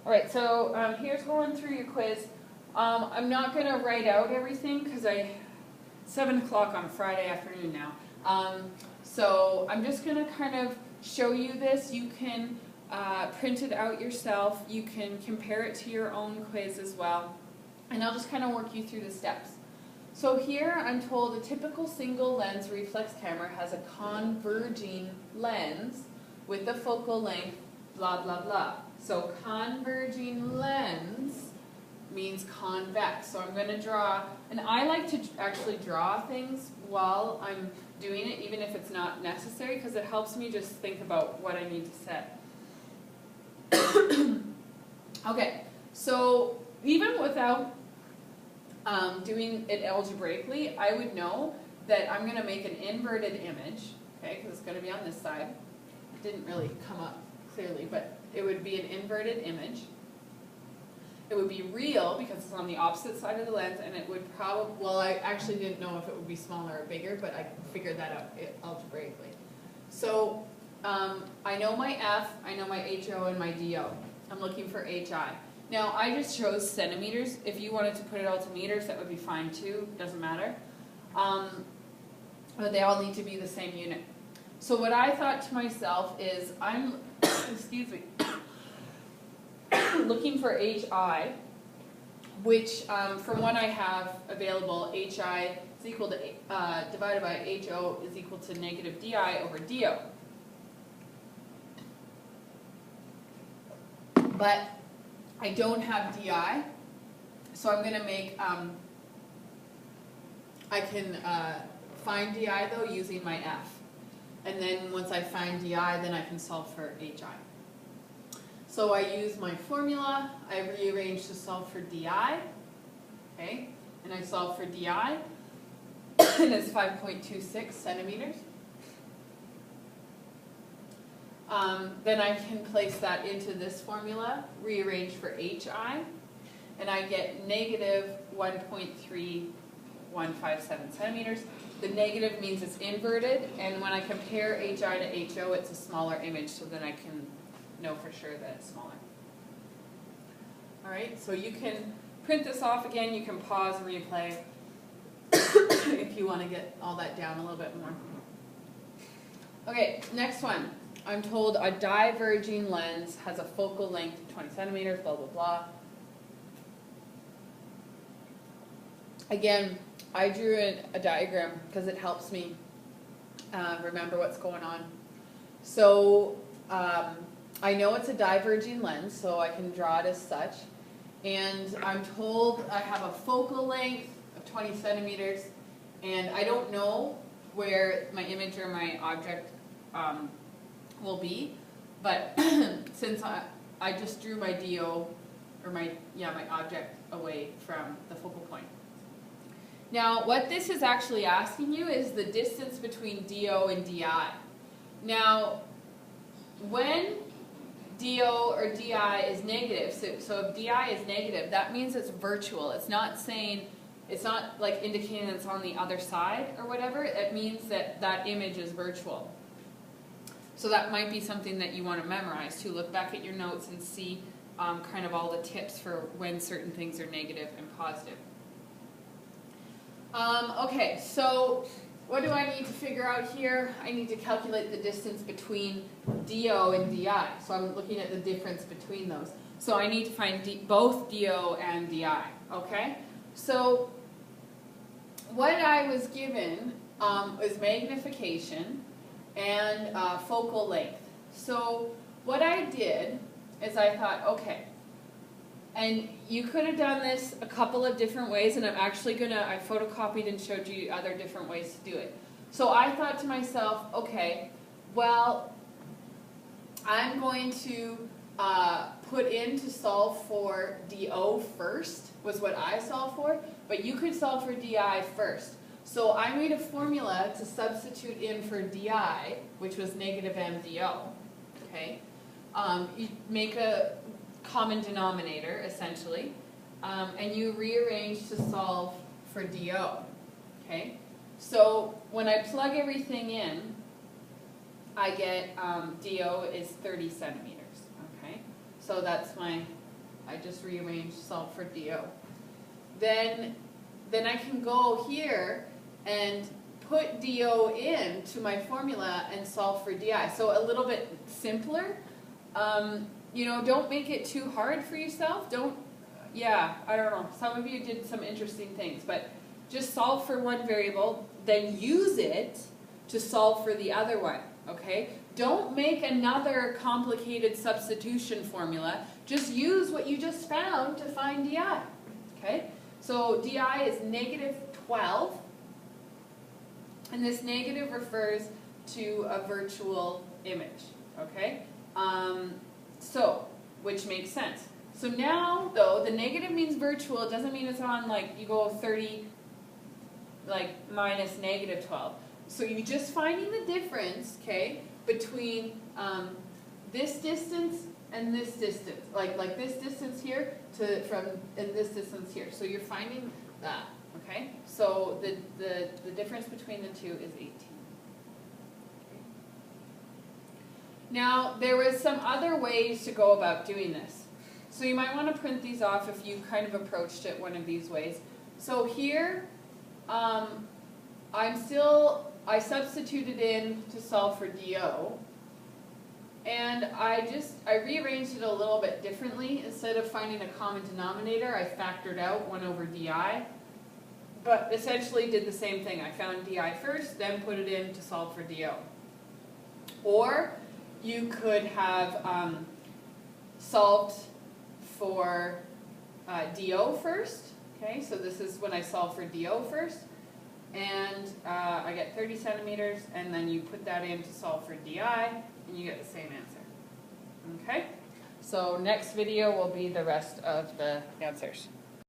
All right, so here's going through your quiz. I'm not going to write out everything because it's 7 o'clock on a Friday afternoon now. So I'm just going to kind of show you this. You can print it out yourself. You can compare it to your own quiz as well. And I'll just kind of work you through the steps. So here I'm told a typical single lens reflex camera has a converging lens with a focal length blah blah blah. So converging lens means convex. So I'm going to draw, and I like to actually draw things while I'm doing it, even if it's not necessary, because it helps me just think about what I need to say. Okay, so even without doing it algebraically, I would know that I'm going to make an inverted image, okay, because it's going to be on this side. It didn't really come up clearly, but it would be an inverted image. It would be real because it's on the opposite side of the lens, and it would probably, well, I actually didn't know if it would be smaller or bigger, but I figured that out algebraically. So I know my F, I know my HO, and my DO. I'm looking for HI. Now, I just chose centimeters. If you wanted to put it all to meters, that would be fine too. Doesn't matter. But they all need to be the same unit. So what I thought to myself is, I'm, excuse me, looking for HI, which from what I have available, HI is equal to, divided by HO is equal to negative DI over DO. But I don't have DI, so I'm going to make, I can find DI though using my F. And then once I find DI, then I can solve for HI. So I use my formula, I rearrange to solve for DI, okay, and I solve for DI, and it's 5.26 centimeters. Then I can place that into this formula, rearrange for HI, and I get negative 1.3157 centimeters. The negative means it's inverted, and when I compare HI to HO, it's a smaller image, so then I can know for sure that it's smaller. All right, so you can print this off again. You can pause and replay if you want to get all that down a little bit more. Okay, next one. I'm told a diverging lens has a focal length of 20 centimeters, blah, blah, blah. Again, I drew a diagram because it helps me remember what's going on. So I know it's a diverging lens, so I can draw it as such. And I'm told I have a focal length of 20 centimeters, and I don't know where my image or my object will be, but since I just drew my DO, or my object away from the focal point. Now, what this is actually asking you is the distance between DO and DI. Now, when DO or DI is negative, so if DI is negative, that means it's virtual. It's not saying, it's not like indicating that it's on the other side or whatever. It means that that image is virtual. So that might be something that you want to memorize too. Look back at your notes and see kind of all the tips for when certain things are negative and positive. Okay, so what do I need to figure out here? I need to calculate the distance between DO and DI. So I'm looking at the difference between those. So I need to find both DO and DI, okay? So what I was given was magnification and focal length. So what I did is I thought, okay, and you could have done this a couple of different ways, and I'm actually I photocopied and showed you other different ways to do it. So I thought to myself, okay, well, I'm going to put in to solve for DO first, was what I solved for, but you could solve for DI first. So I made a formula to substitute in for DI, which was negative MDO, okay? You make a common denominator, essentially, and you rearrange to solve for DO, okay? So when I plug everything in, I get DO is 30 centimeters, okay? So that's my I just rearranged solve for DO. Then I can go here and put DO into my formula and solve for DI. So a little bit simpler. You know, don't make it too hard for yourself. I don't know. Some of you did some interesting things, but just solve for one variable, then use it to solve for the other one, okay? Don't make another complicated substitution formula. Just use what you just found to find DI, okay? So DI is negative 12, and this negative refers to a virtual image, okay? Which makes sense. So now, though, the negative means virtual. It doesn't mean it's on, like, you go 30, like, minus negative 12. So you're just finding the difference, okay, between this distance and this distance. Like this distance here and this distance here. So you're finding that, okay? So the difference between the two is 18. Now, there was some other ways to go about doing this. So you might want to print these off if you kind of approached it one of these ways. So here, I substituted in to solve for DO, and I rearranged it a little bit differently. Instead of finding a common denominator, I factored out 1 over DI, but essentially did the same thing. I found DI first, then put it in to solve for DO. Or you could have solved for DO first. Okay, so this is when I solve for DO first. And I get 30 centimeters, and then you put that in to solve for DI, and you get the same answer. Okay? So next video will be the rest of the answers.